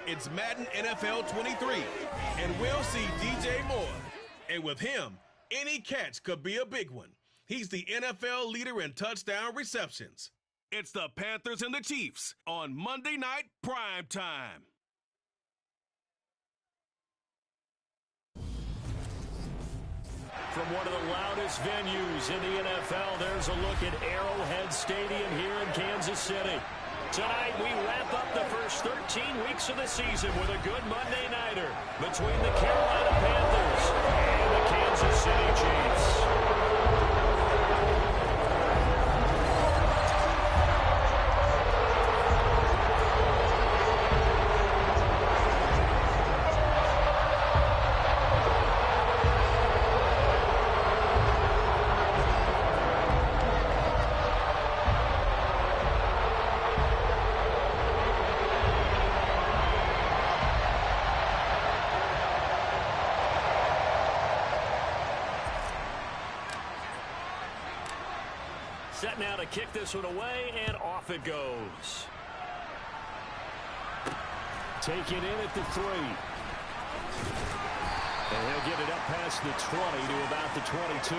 It's Madden NFL 23, and we'll see DJ Moore. And with him, any catch could be a big one. He's the NFL leader in touchdown receptions. It's the Panthers and the Chiefs on Monday Night Prime Time. From one of the loudest venues in the NFL, there's a look at Arrowhead Stadium here in Kansas City. Tonight, we wrap up the first 13 weeks of the season with a good Monday nighter between the Carolina Panthers and the Kansas City Chiefs. Set now to kick this one away, and off it goes. Take it in at the 3. And he'll get it up past the 20 to about the 22.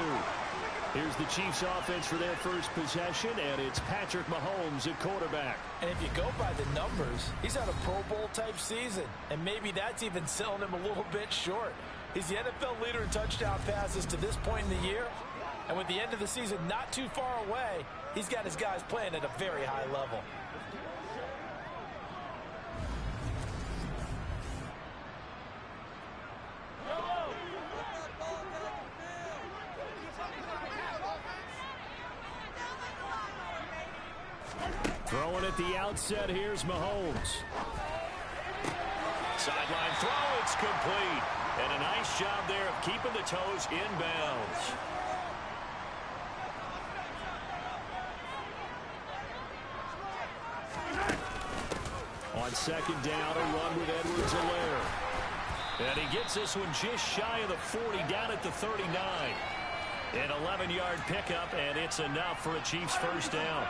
Here's the Chiefs offense for their first possession, and it's Patrick Mahomes at quarterback. And if you go by the numbers, he's had a Pro Bowl type season, and maybe that's even selling him a little bit short. He's the NFL leader in touchdown passes to this point in the year. And with the end of the season not too far away, he's got his guys playing at a very high level. Throwing at the outset, here's Mahomes. Sideline throw, it's complete. And a nice job there of keeping the toes inbounds. On second down, a run with Edwards-Helaire. And he gets this one just shy of the 40, down at the 39. An 11-yard pickup, and it's enough for a Chiefs first down.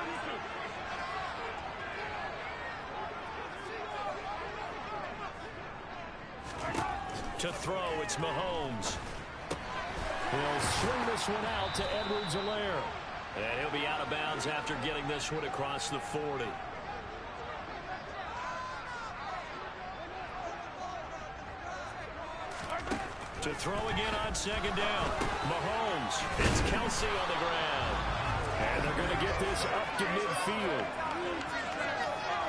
To throw, it's Mahomes. He'll swing this one out to Edwards-Helaire. And he'll be out of bounds after getting this one across the 40. To throw again on second down. Mahomes. It's Kelsey on the ground. And they're going to get this up to midfield.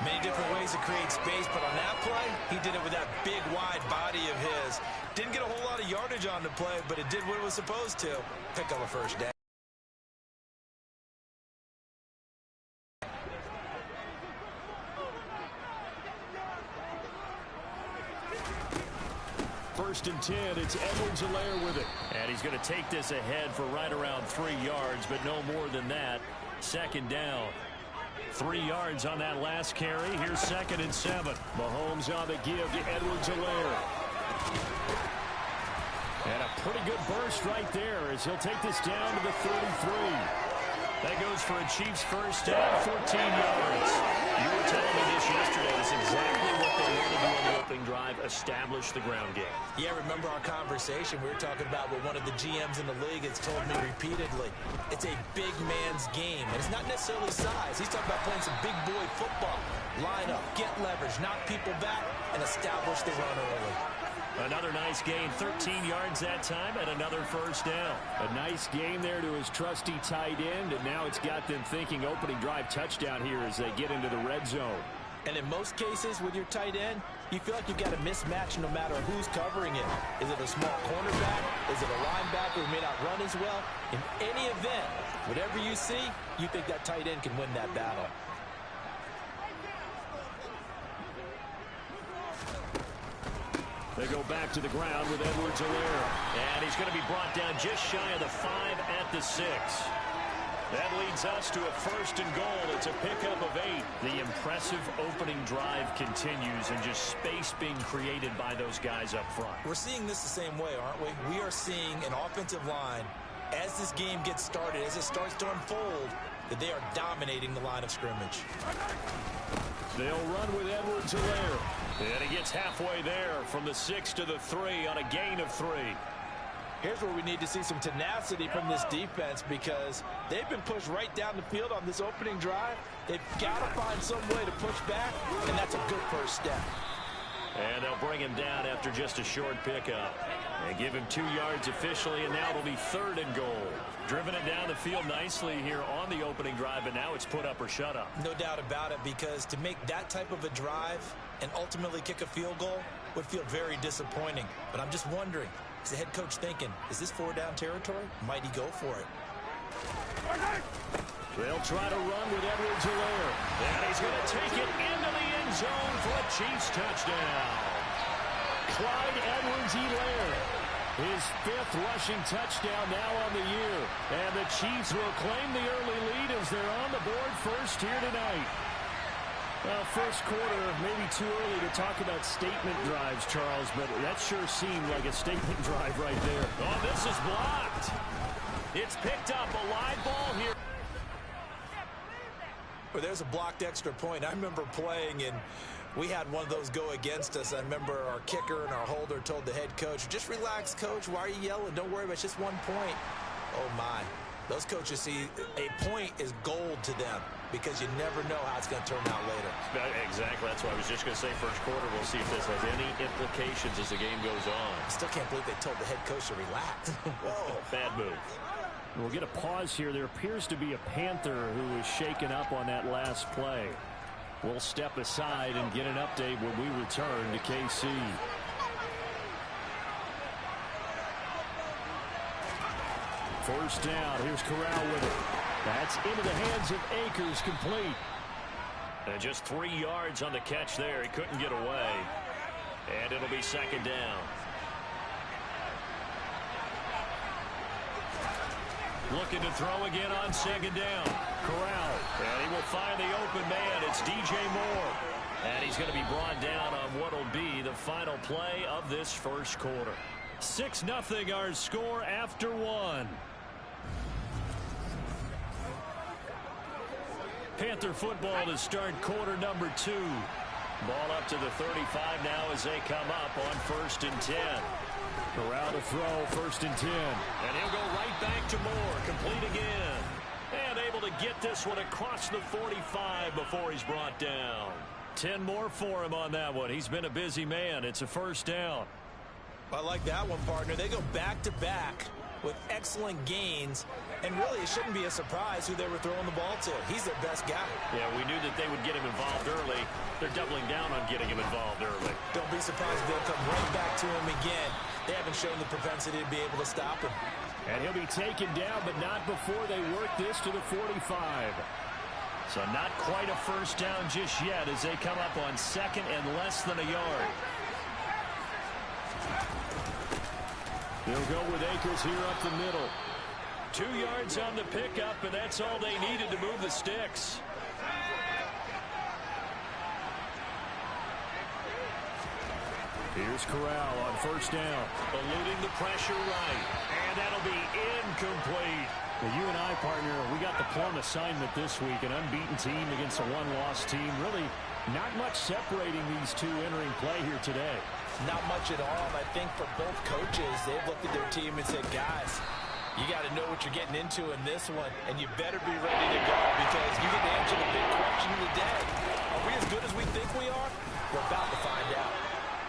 Many different ways to create space, but on that play, he did it with that big, wide body of his. Didn't get a whole lot of yardage on the play, but it did what it was supposed to. Pick up a first down. First and 10, it's Edwards-Helaire with it. And he's going to take this ahead for right around 3 yards, but no more than that. Second down. 3 yards on that last carry. Here's second and 7. Mahomes on the give to Edwards-Helaire. And a pretty good burst right there as he'll take this down to the 33. That goes for a Chiefs first down, 14 yards. You were telling me this yesterday. It's exactly what they want to do on the opening drive, establish the ground game. Yeah, remember our conversation? We were talking about what one of the GMs in the league has told me repeatedly. It's a big man's game, and it's not necessarily size. He's talking about playing some big boy football. Line up, get leverage, knock people back, and establish the run early. Another nice gain, 13 yards that time, and another first down. A nice game there to his trusty tight end, and now it's got them thinking opening drive touchdown here as they get into the red zone. And in most cases with your tight end, you feel like you've got a mismatch no matter who's covering it. Is it a small cornerback? Is it a linebacker who may not run as well? In any event, whatever you see, you think that tight end can win that battle. They go back to the ground with Edwards-Helaire. And he's going to be brought down just shy of the 5 at the 6. That leads us to a first and goal. It's a pickup of 8. The impressive opening drive continues and just space being created by those guys up front. We're seeing this the same way, aren't we? We are seeing an offensive line, as this game gets started, as it starts to unfold, that they are dominating the line of scrimmage. They'll run with Edwards-Helaire. And he gets halfway there from the 6 to the 3 on a gain of 3. Here's where we need to see some tenacity from this defense because they've been pushed right down the field on this opening drive. They've got to find some way to push back, and that's a good first step. And they'll bring him down after just a short pickup. And give him 2 yards officially, and now it'll be 3rd and goal. Driven it down the field nicely here on the opening drive, but now it's put up or shut up. No doubt about it, because to make that type of a drive and ultimately kick a field goal would feel very disappointing. But I'm just wondering, is the head coach thinking, is this 4-down territory? Might he go for it? They'll try to run with Edwards-Helaire. And he's going to take it into the end zone for a Chiefs touchdown. Clyde Edwards-Helaire, his 5th rushing touchdown now on the year. And the Chiefs will claim the early lead as they're on the board first here tonight. Well, first quarter, maybe too early to talk about statement drives, Charles, but that sure seemed like a statement drive right there. Oh, this is blocked. It's picked up, a live ball here. Well, there's a blocked extra point. I remember playing, and we had one of those go against us. I remember our kicker and our holder told the head coach, just relax, coach. Why are you yelling? Don't worry about it. It's just 1 point. Oh, my. Those coaches see a point is gold to them because you never know how it's going to turn out later. Exactly. That's what I was just going to say. First quarter, we'll see if this has any implications as the game goes on. I still can't believe they told the head coach to relax. Whoa. Bad move. We'll get a pause here. There appears to be a Panther who was shaken up on that last play. We'll step aside and get an update when we return to KC. First down. Here's Corral with it. That's into the hands of Akers, complete. And just 3 yards on the catch there. He couldn't get away. And it'll be 2nd down. Looking to throw again on 2nd down. Corral. And he will find the open man. It's DJ Moore. And he's going to be brought down on what will be the final play of this first quarter. 6-0 our score after 1. Panther football to start quarter number 2. Ball up to the 35 now as they come up on 1st and 10. Corral to throw, 1st and 10. And he'll go right back to Moore, complete again. And able to get this one across the 45 before he's brought down. 10 more for him on that one. He's been a busy man. It's a 1st down. I like that one, partner. They go back-to-back with excellent gains, and really it shouldn't be a surprise who they were throwing the ball to. He's their best guy. Yeah, we knew that they would get him involved early. They're doubling down on getting him involved early. Don't be surprised if they'll come right back to him again. They haven't shown the propensity to be able to stop him. And he'll be taken down, but not before they work this to the 45. So not quite a 1st down just yet as they come up on 2nd and less than a yard. They'll go with Akers here up the middle. 2 yards on the pickup, and that's all they needed to move the sticks. Here's Corral on 1st down. Eluding the pressure right. And that'll be incomplete. Well, you and I, partner, we got the plum assignment this week. An unbeaten team against a one-loss team. Really not much separating these two entering play here today. Not much at all. I think for both coaches, they've looked at their team and said, guys, you got to know what you're getting into in this one, and you better be ready to go because you get to answer the big question of the day. Are we as good as we think we are? We're about to find out.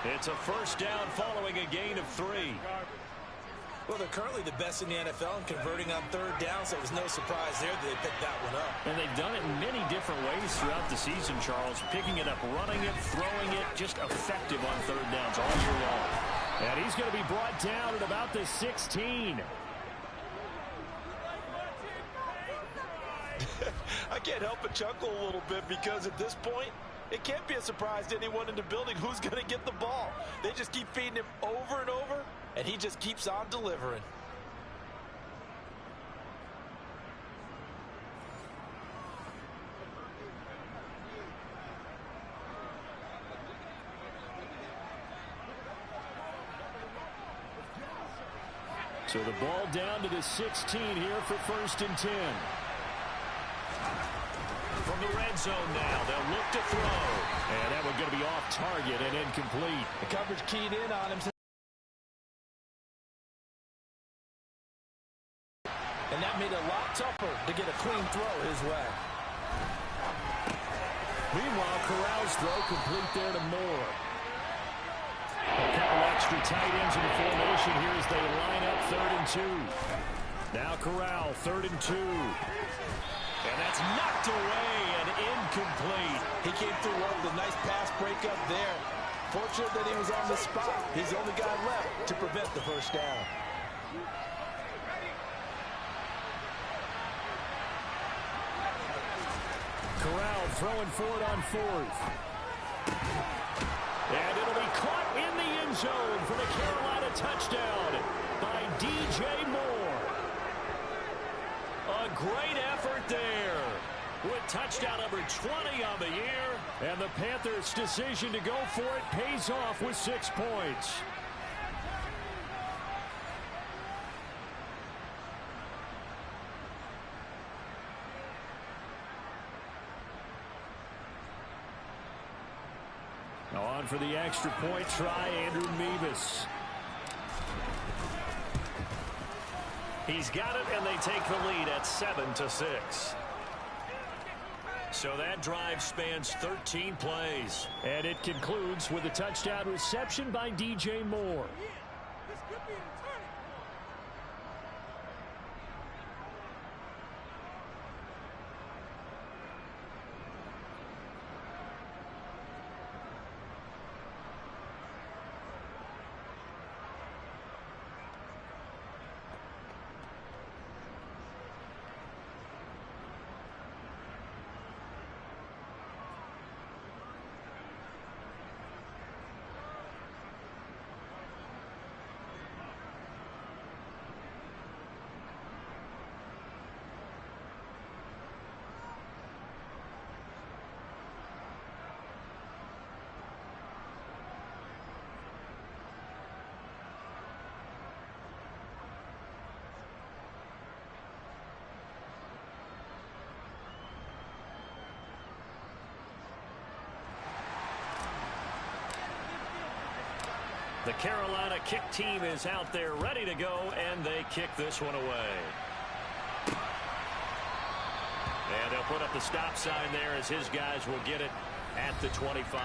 It's a 1st down following a gain of 3. Well, they're currently the best in the NFL in converting on 3rd down, so it was no surprise there that they picked that one up. And they've done it in many different ways throughout the season, Charles. Picking it up, running it, throwing it, just effective on 3rd downs all year long. And he's going to be brought down at about the 16. I can't help but chuckle a little bit because at this point, it can't be a surprise to anyone in the building who's going to get the ball. They just keep feeding him over and over, and he just keeps on delivering. So the ball down to the 16 here for 1st and 10. From the red zone now, they'll look to throw. And that one going to be off target and incomplete. The coverage keyed in on him. And that made it a lot tougher to get a clean throw his way. Meanwhile, Corral's throw complete there to Moore. A couple extra tight ends in the formation here as they line up 3rd and 2. Now Corral, 3rd and 2. And that's knocked away and incomplete. He came through well with a nice pass breakup there. Fortunate that he was on the spot. He's the only guy left to prevent the first down. Corral throwing for it on 4th. And it'll be caught in the end zone for the Carolina touchdown by DJ Moore. A great effort there with touchdown number 20 on the year. And the Panthers' decision to go for it pays off with 6 points. On for the extra point try, Andrew Mevis. He's got it, and they take the lead at 7-6. So that drive spans 13 plays. And it concludes with a touchdown reception by DJ Moore. This could be the turning. The Carolina kick team is out there ready to go, and they kick this one away. And they'll put up the stop sign there as his guys will get it at the 25.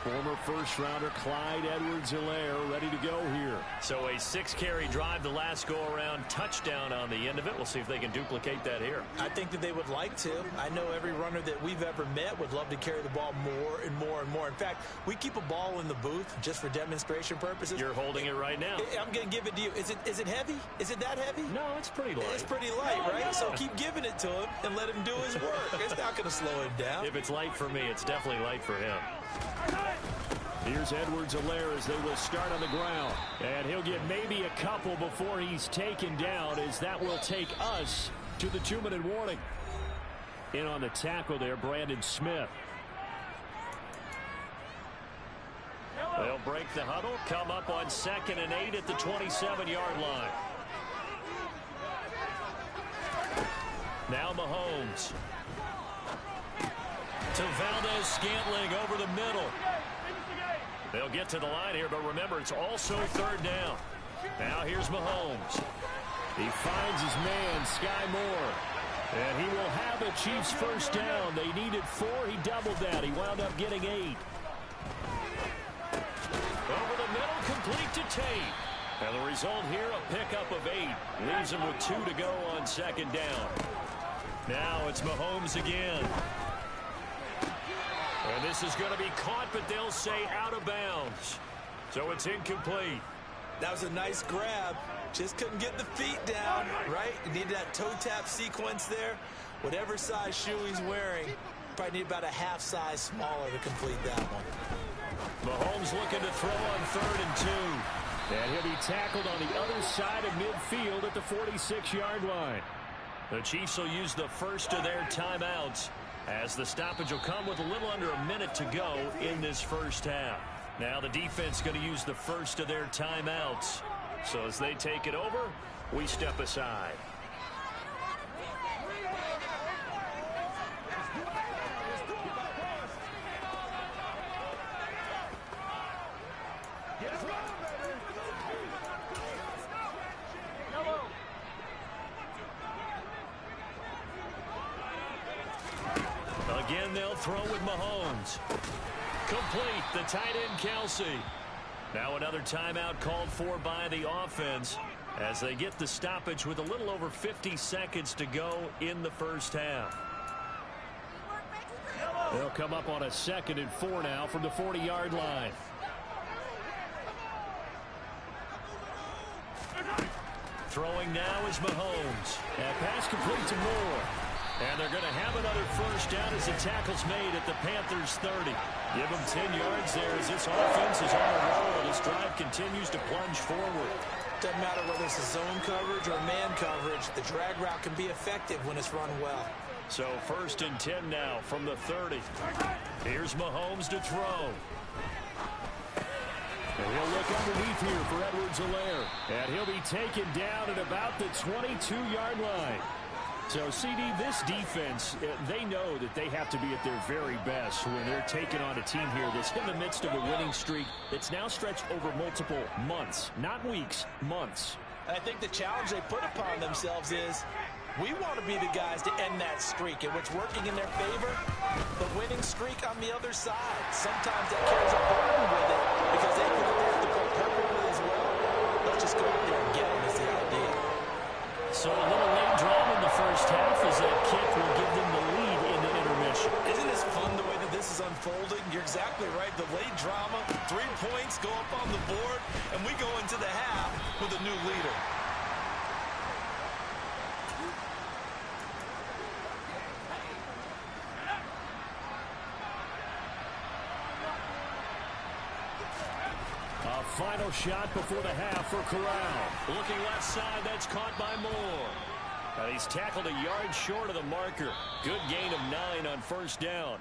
Former first-rounder Clyde Edwards-Helaire ready to go here. So a 6-carry drive the last go-around, touchdown on the end of it. We'll see if they can duplicate that here. I think that they would like to. I know every runner that we've ever met would love to carry the ball more and more and more. In fact, we keep a ball in the booth just for demonstration purposes. You're holding it right now. I'm going to give it to you. Is it heavy? Is it that heavy? No, it's pretty light. It's pretty light, right? So keep giving it to him and let him do his work. It's not going to slow him down. If it's light for me, it's definitely light for him. Here's Edwards-Helaire as they will start on the ground. And he'll get maybe a couple before he's taken down, as that will take us to the 2-minute warning. In on the tackle there, Brandon Smith. They'll break the huddle, come up on 2nd and 8 at the 27-yard line. Now Mahomes. To Valdez-Scantling over the middle. They'll get to the line here, but remember, it's also 3rd down. Now here's Mahomes. He finds his man, Sky Moore. And he will have the Chiefs first down. They needed 4. He doubled that. He wound up getting 8. Over the middle, complete to Tate. And the result here, a pickup of 8. Leaves him with 2 to go on 2nd down. Now it's Mahomes again. And this is going to be caught, but they'll say out of bounds. So it's incomplete. That was a nice grab. Just couldn't get the feet down, right? You needed that toe tap sequence there. Whatever size shoe he's wearing, probably need about a half size smaller to complete that one. Mahomes looking to throw on 3rd and 2. And he'll be tackled on the other side of midfield at the 46-yard line. The Chiefs will use the first of their timeouts, as the stoppage will come with a little under a minute to go in this first half. Now the defense going to use the first of their timeouts. So as they take it over, we step aside. they'll throw with Mahomes. Complete, the tight end Kelsey. Now another timeout called for by the offense as they get the stoppage with a little over 50 seconds to go in the first half. They'll come up on a 2nd and 4 now from the 40-yard line. Throwing now is Mahomes. And pass complete to Moore. And they're going to have another first down as the tackle's made at the Panthers 30. Give them 10 yards there as this offense is on a roll. This drive continues to plunge forward. Doesn't matter whether it's a zone coverage or man coverage. The drag route can be effective when it's run well. So 1st and 10 now from the 30. Here's Mahomes to throw. And he'll look underneath here for Edwards-Helaire. And he'll be taken down at about the 22-yard line. So, CD, this defense, they know that they have to be at their very best when they're taking on a team here that's in the midst of a winning streak that's now stretched over multiple months, not weeks, months. And I think the challenge they put upon themselves is we want to be the guys to end that streak, and what's working in their favor, the winning streak on the other side. Sometimes that carries a burden with it because they feel they have to play perfectly as well. Let's just go out there and get them is the idea. So a little late drama in the first half as that kick will give them the lead in the intermission. Isn't this fun the way that this is unfolding? You're exactly right. The late drama, 3 points go up on the board, and we go into the half with a new leader. A final shot before the half for Corral. Looking left side, that's caught by Moore. And he's tackled a yard short of the marker. Good gain of 9 on first down.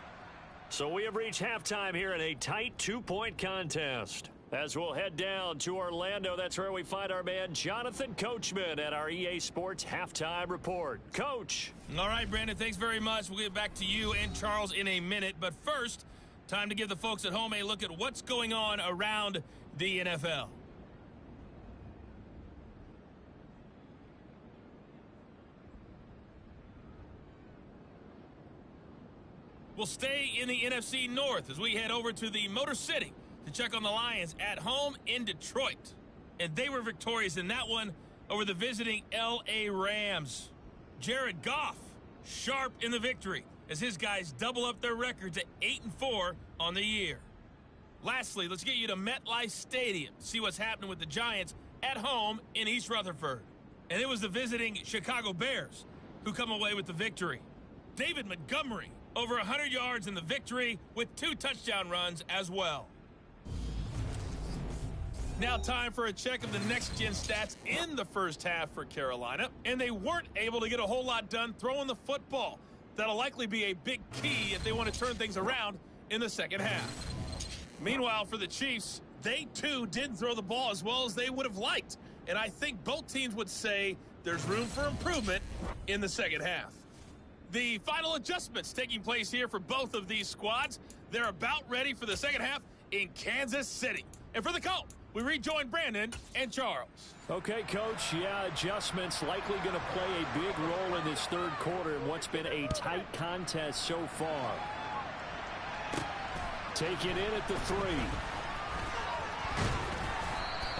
So we have reached halftime here in a tight 2-point contest. As we'll head down to Orlando, that's where we find our man Jonathan Coachman at our EA Sports Halftime Report. Coach. All right, Brandon, thanks very much. We'll get back to you and Charles in a minute. But first, time to give the folks at home a look at what's going on around the NFL. We'll stay in the NFC North as we head over to the Motor City to check on the Lions at home in Detroit. And they were victorious in that one over the visiting L.A. Rams. Jared Goff, sharp in the victory as his guys double up their record to 8-4 on the year. Lastly, let's get you to MetLife Stadium to see what's happening with the Giants at home in East Rutherford. And it was the visiting Chicago Bears who come away with the victory. David Montgomery, over 100 yards in the victory with 2 touchdown runs as well. Now time for a check of the next-gen stats in the first half for Carolina. And they weren't able to get a whole lot done throwing the football. That'll likely be a big key if they want to turn things around in the second half. Meanwhile, for the Chiefs, they too didn't throw the ball as well as they would have liked. And I think both teams would say there's room for improvement in the second half. The final adjustments taking place here for both of these squads. They're about ready for the second half in Kansas City. And for the call, we rejoin Brandon and Charles. Okay, Coach, yeah, adjustments likely going to play a big role in this third quarter in what's been a tight contest so far. Taken in at the 3.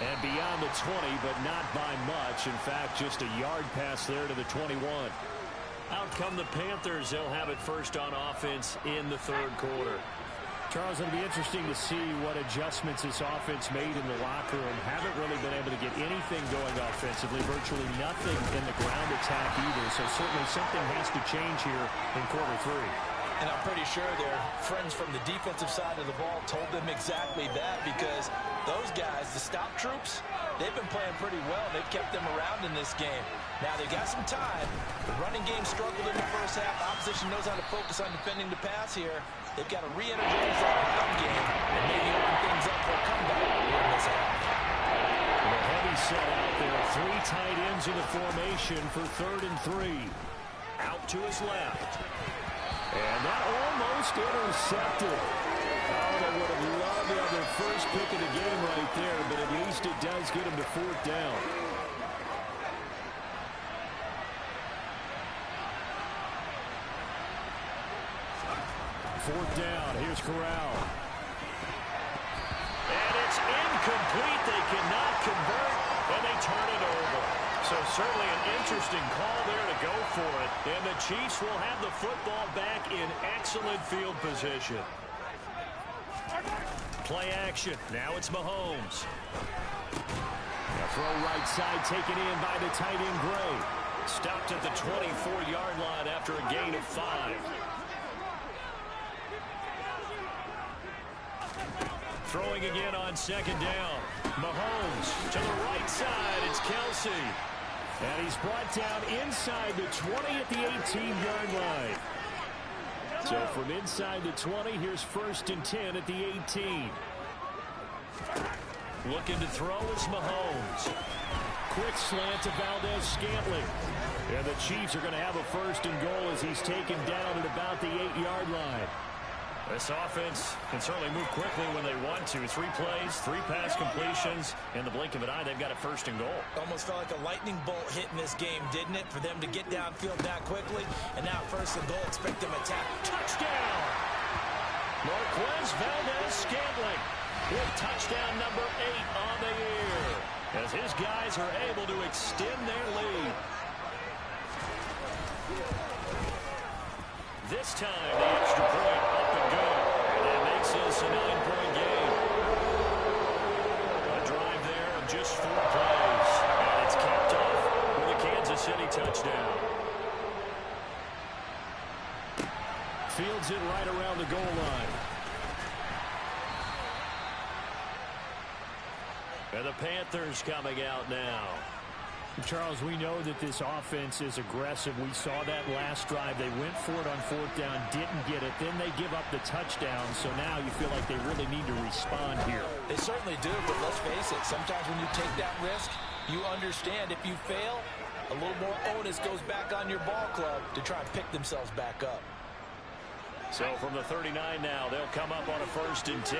And beyond the 20, but not by much. In fact, just a yard pass there to the 21. Out come the Panthers. They'll have it first on offense in the third quarter. Charles, it'll be interesting to see what adjustments this offense made in the locker room. Haven't really been able to get anything going offensively. Virtually nothing in the ground attack either. So certainly something has to change here in quarter 3. And I'm pretty sure their friends from the defensive side of the ball told them exactly that, because those guys, the stop troops, they've been playing pretty well. They've kept them around in this game. Now, they've got some time. The running game struggled in the first half. Opposition knows how to focus on defending the pass here. They've got to re-energize that ground game and maybe open things up for a comeback here in this half. A heavy set out there. 3 tight ends in the formation for 3rd and 3. Out to his left. And that almost intercepted. Oh, they would have loved to have their first pick of the game right there, but at least it does get them to 4th down. 4th down. Here's Corral. And it's incomplete. They cannot convert, and they turn it over. So certainly an interesting call there to go for it. And the Chiefs will have the football back in excellent field position. Play action. Now it's Mahomes. A throw right side taken in by the tight end Gray. Stopped at the 24-yard line after a gain of 5. Throwing again on 2nd down. Mahomes to the right side. It's Kelsey. And he's brought down inside the 20 at the 18-yard line. So from inside the 20, here's 1st and 10 at the 18. Looking to throw is Mahomes. Quick slant to Valdez-Scantling. And the Chiefs are going to have a 1st and goal as he's taken down at about the 8-yard line. This offense can certainly move quickly when they want to. 3 plays, 3 pass completions. In the blink of an eye, they've got a 1st and goal. Almost felt like a lightning bolt hit in this game, didn't it? For them to get downfield that quickly. And now 1st and goal, expect them to attack. Touchdown! Marquez Valdez-Scantling with touchdown number 8 on the year. As his guys are able to extend their lead. This time, the extra point up and good. And that makes this a 9-point game. A drive there of just 4 plays. And it's capped off with a Kansas City touchdown. Fields it right around the goal line. And the Panthers coming out now. Charles, we know that this offense is aggressive. We saw that last drive. They went for it on 4th down, didn't get it. Then they give up the touchdown. So now you feel like they really need to respond here. They certainly do, but let's face it. Sometimes when you take that risk, you understand if you fail, a little more onus goes back on your ball club to try and pick themselves back up. So from the 39 now, they'll come up on a 1st and 10.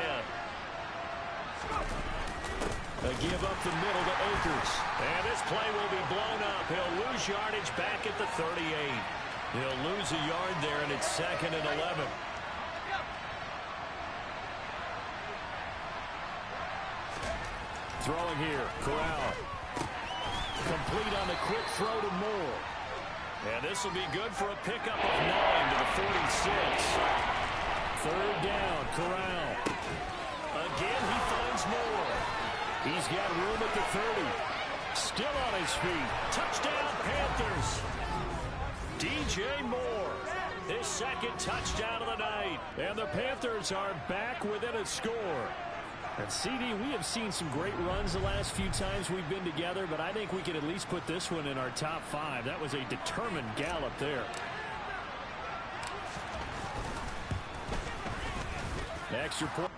A give up the middle to Akers. And this play will be blown up. He'll lose yardage back at the 38. He'll lose a yard there, and it's 2nd and 11. Throwing here, Corral. Complete on the quick throw to Moore. And this will be good for a pickup of 9 to the 46. 3rd down, Corral. Again, he finds Moore. He's got room at the 30. Still on his feet. Touchdown, Panthers. DJ Moore. His 2nd touchdown of the night. And the Panthers are back within a score. And CD, we have seen some great runs the last few times we've been together, but I think we can at least put this one in our top 5. That was a determined gallop there. Extra point.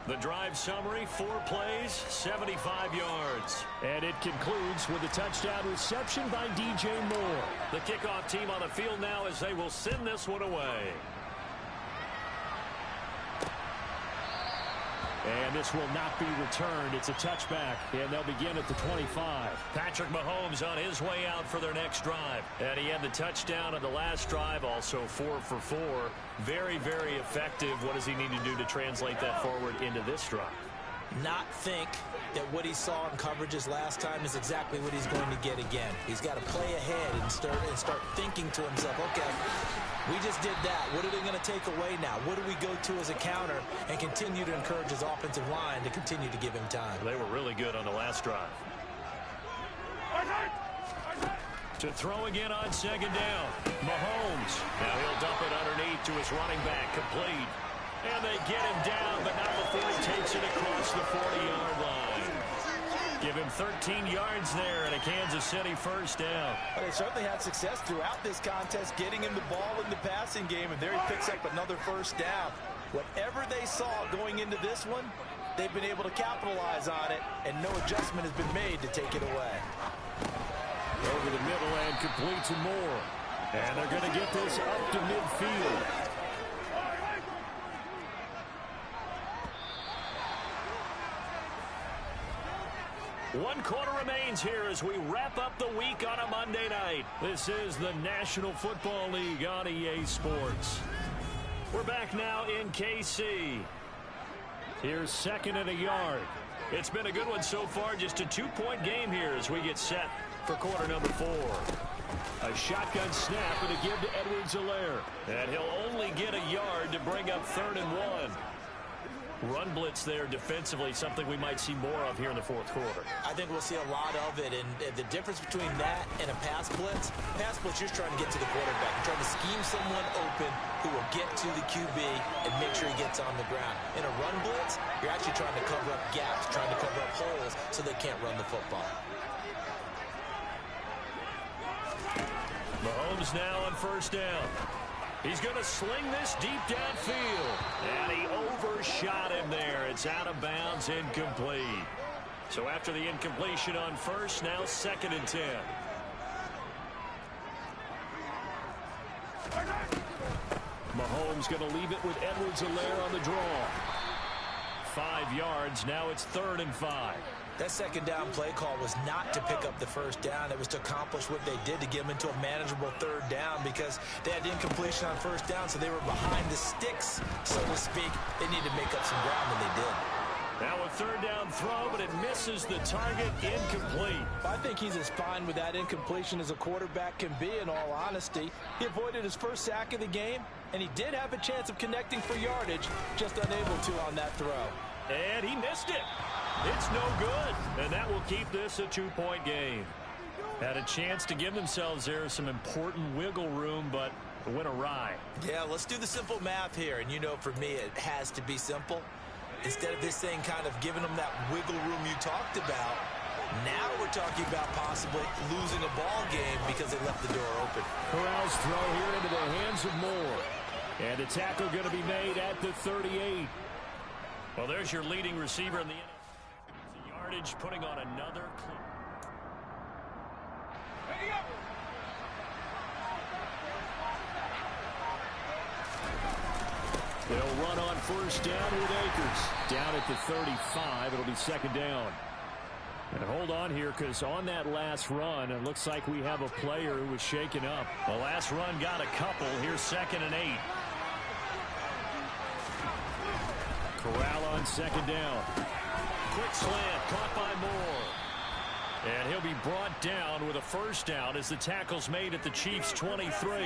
The drive summary, 4 plays, 75 yards. And it concludes with a touchdown reception by DJ Moore. The kickoff team on the field now as they will send this one away. And this will not be returned. It's a touchback, and they'll begin at the 25. Patrick Mahomes on his way out for their next drive. And he had the touchdown on the last drive, also 4 for 4. Very, very effective. What does he need to do to translate that forward into this drive? Not think that what he saw in coverages last time is exactly what he's going to get again. He's got to play ahead and start thinking to himself, okay, we just did that. What are they going to take away now? What do we go to as a counter? And continue to encourage his offensive line to continue to give him time. They were really good on the last drive. To throw again on 2nd down. Mahomes. Now he'll dump it underneath to his running back. Complete. And they get him down, but not before he takes it across the 40-yard line. Give him 13 yards there and a Kansas City 1st down. Well, they certainly had success throughout this contest, getting him the ball in the passing game, and there he picks up another 1st down. Whatever they saw going into this one, they've been able to capitalize on it, and no adjustment has been made to take it away. Over the middle and complete to Moore. And they're going to get this up to midfield. One quarter remains here as we wrap up the week on a Monday night. This is the National Football League on EA Sports. We're back now in KC. Here's second and a yard. It's been a good one so far. Just a 2-point game here as we get set for quarter number 4. A shotgun snap and a give to Edwards-Helaire. And he'll only get a yard to bring up 3rd and 1. Run blitz there defensively, something we might see more of here in the fourth quarter. I think we'll see a lot of it, and the difference between that and a pass blitz, you're trying to get to the quarterback. You're trying to scheme someone open who will get to the QB and make sure he gets on the ground. In a run blitz, you're actually trying to cover up gaps, trying to cover up holes so they can't run the football. Mahomes now on first down. He's going to sling this deep downfield. And he overshot him there. It's out of bounds, incomplete. So after the incompletion on first, now 2nd and 10. Mahomes going to leave it with Edwards-Helaire on the draw. 5 yards. Now it's 3rd and 5. That second down play call was not to pick up the first down. It was to accomplish what they did to get them into a manageable 3rd down because they had incompletion on first down, so they were behind the sticks, so to speak. They needed to make up some ground, and they did. Now a 3rd down throw, but it misses the target, incomplete. I think he's as fine with that incompletion as a quarterback can be, in all honesty. He avoided his first sack of the game, and he did have a chance of connecting for yardage, just unable to on that throw. And he missed it. It's no good, and that will keep this a 2-point game. Had a chance to give themselves there some important wiggle room, but it went awry. Yeah, let's do the simple math here, and you know for me it has to be simple. Instead of this thing kind of giving them that wiggle room you talked about, now we're talking about possibly losing a ball game because they left the door open. Corral's throw here into the hands of Moore. And the tackle going to be made at the 38. Well, there's your leading receiver in the NFL. Yardage putting on another clip. They'll run on first down with Akers. Down at the 35. It'll be 2nd down. And hold on here, because on that last run, it looks like we have a player who was shaken up. The last run got a couple. Here's 2nd and 8. Corral on 2nd down. Quick slant, caught by Moore. And he'll be brought down with a first down as the tackle's made at the Chiefs' 23.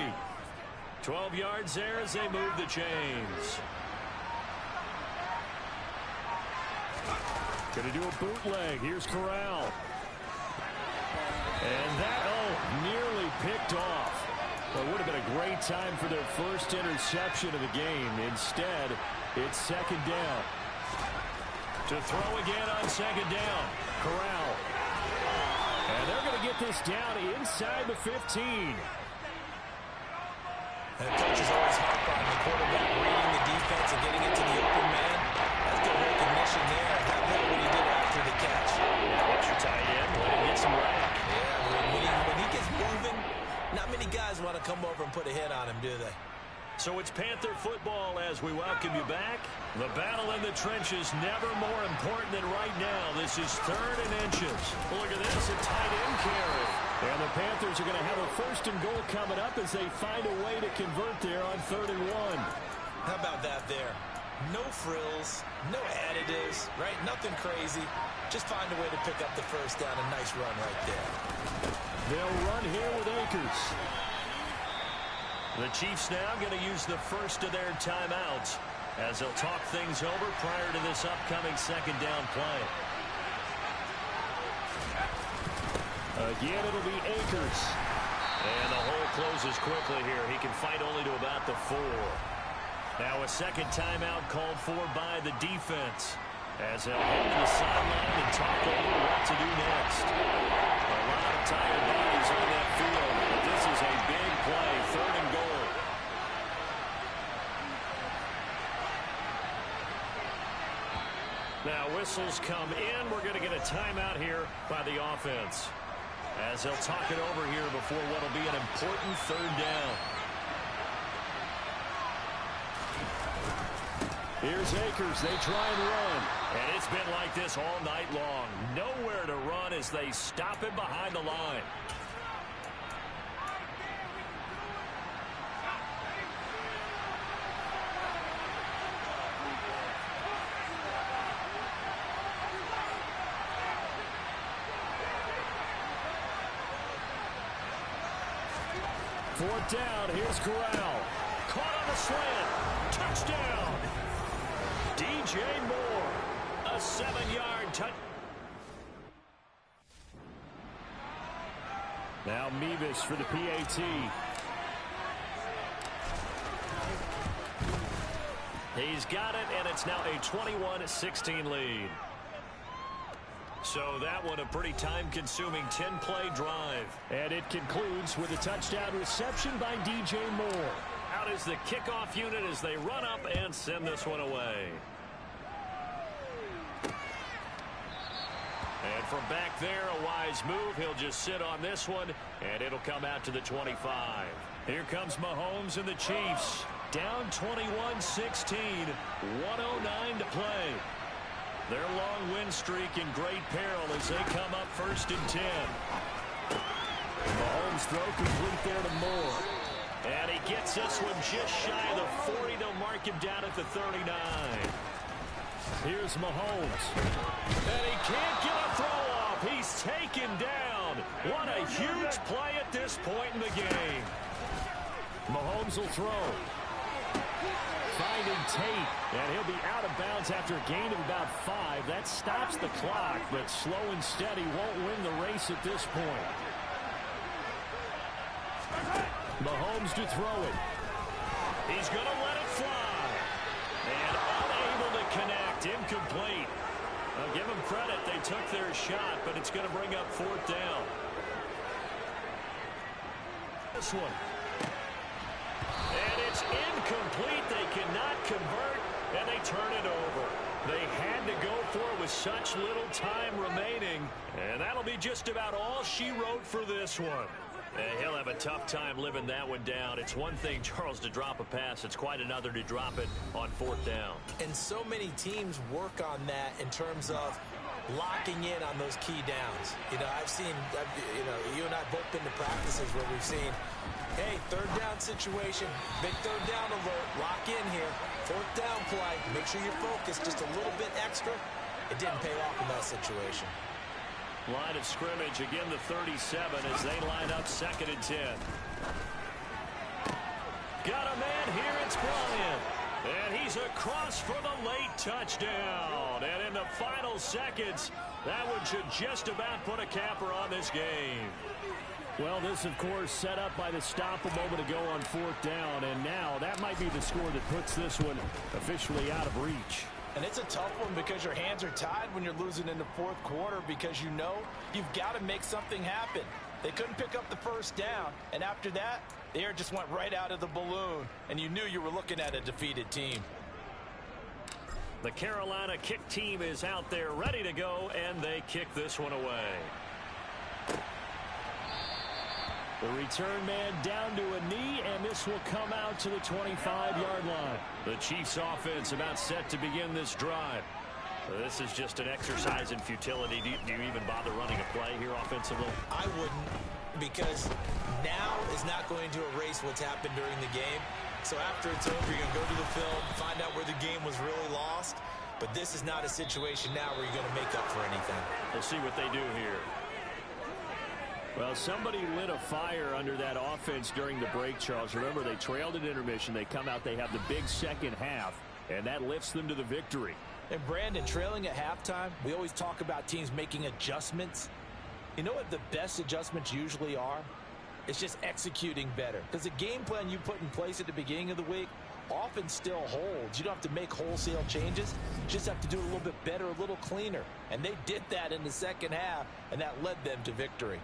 12 yards there as they move the chains. Going to do a bootleg. Here's Corral. And that, nearly picked off. Well, it would have been a great time for their first interception of the game. Instead, it's 2nd down. To throw again on 2nd down. Corral. And they're going to get this down inside the 15. And coaches always harp on the quarterback reading the defense and getting it to the open man. That's good recognition there. That little what he did after the catch. Yeah, extra tight end. Let him get some rap. Yeah, when he gets moving, not many guys want to come over and put a hit on him, do they? So it's Panther football as we welcome you back. The battle in the trenches never more important than right now. This is 3rd and inches. Look at this, a tight end carry. And the Panthers are going to have a 1st and goal coming up as they find a way to convert there on 3rd and 1. How about that there? No frills, no additives, right? Nothing crazy. Just find a way to pick up the first down. A nice run right there. They'll run here with Akers. The Chiefs now going to use the first of their timeouts as they'll talk things over prior to this upcoming 2nd down play. Again, it'll be Akers. And the hole closes quickly here. He can fight only to about the 4. Now a 2nd timeout called for by the defense as they'll head to the sideline and talk over what to do next. A lot of tired bodies on that field, but this is a big play, 3rd and goal. Now whistles come in. We're going to get a timeout here by the offense as they'll talk it over here before what will be an important 3rd down. Here's Akers. They try and run. And it's been like this all night long. Nowhere to run as they stop him behind the line. 4th down. Here's Corral. Caught on the slant. Touchdown. DJ Moore. A 7-yard touchdown. Now Mevis for the PAT. He's got it, and it's now a 21-16 lead. So that one a pretty time-consuming 10-play drive. And it concludes with a touchdown reception by DJ Moore. Out is the kickoff unit as they run up and send this one away. And from back there, a wise move. He'll just sit on this one, and it'll come out to the 25. Here comes Mahomes and the Chiefs. Down 21-16, 1:09 to play. Their long win streak in great peril as they come up 1st and 10. Mahomes throw complete there to Moore. And he gets this one just shy of the 40. They'll mark him down at the 39. Here's Mahomes. And he can't get a throw off. He's taken down. What a huge play at this point in the game. Mahomes will throw. Finding Tate. And he'll be out of bounds after a gain of about 5. That stops the clock, but slow and steady won't win the race at this point. Mahomes to throw it. He's going to let it fly. And unable to connect. Incomplete. I'll give them credit. They took their shot, but it's going to bring up 4th down. This one. And it's incomplete. They cannot convert, and they turn it over. They had to go for it with such little time remaining, and that'll be just about all she wrote for this one. He'll have a tough time living that one down. It's one thing, Charles, to drop a pass. It's quite another to drop it on 4th down. And so many teams work on that in terms of locking in on those key downs. I've seen, you and I both been to practices where we've seen, hey, 3rd down situation, big 3rd down alert, lock in here, 4th down play, make sure you're focused just a little bit extra. It didn't pay off in that situation. Line of scrimmage, again the 37 as they line up 2nd and 10. Got a man here, it's Bryant. And he's across for the late touchdown. And in the final seconds, that one should just about put a capper on this game. Well, this, of course, set up by the stop a moment ago on 4th down. And now that might be the score that puts this one officially out of reach. And it's a tough one because your hands are tied when you're losing in the 4th quarter because you know you've got to make something happen. They couldn't pick up the 1st down, and after that, the air just went right out of the balloon, and you knew you were looking at a defeated team. The Carolina kick team is out there ready to go, and they kick this one away. The return man down to a knee, and this will come out to the 25-yard line. The Chiefs offense about set to begin this drive. This is just an exercise in futility. Do you even bother running a play here offensively? I wouldn't, because now is not going to erase what's happened during the game. So after it's over, you're going to go to the film, find out where the game was really lost. But this is not a situation now where you're going to make up for anything. We'll see what they do here. Well, somebody lit a fire under that offense during the break, Charles. Remember, they trailed at intermission. They come out, they have the big second half, and that lifts them to the victory. And, Brandon, trailing at halftime, we always talk about teams making adjustments. You know what the best adjustments usually are? It's just executing better. Because the game plan you put in place at the beginning of the week often still holds. You don't have to make wholesale changes. You just have to do it a little bit better, a little cleaner. And they did that in the second half, and that led them to victory.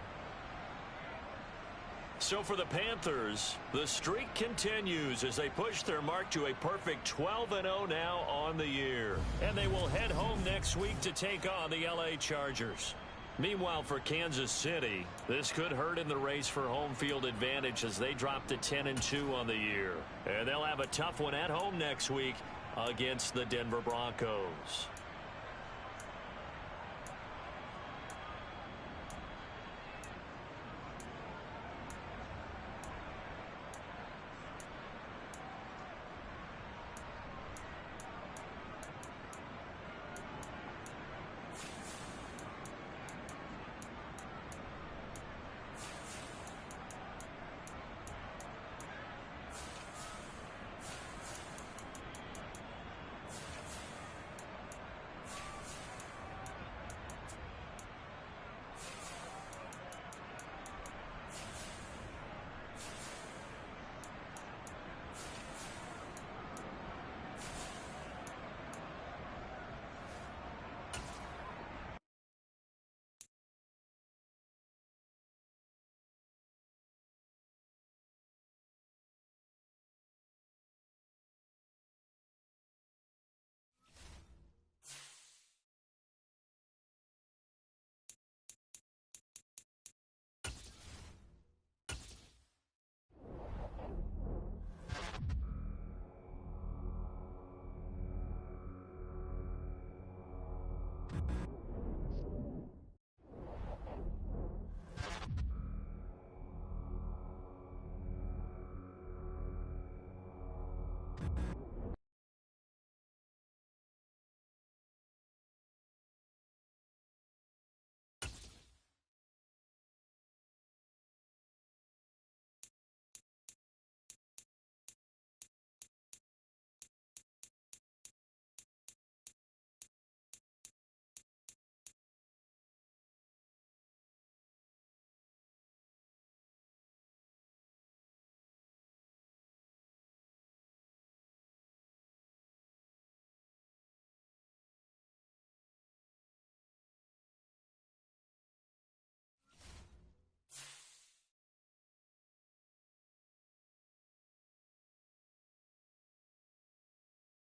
So for the Panthers, the streak continues as they push their mark to a perfect 12-0 now on the year. And they will head home next week to take on the LA Chargers. Meanwhile, for Kansas City, this could hurt in the race for home field advantage as they drop to 10-2 on the year. And they'll have a tough one at home next week against the Denver Broncos.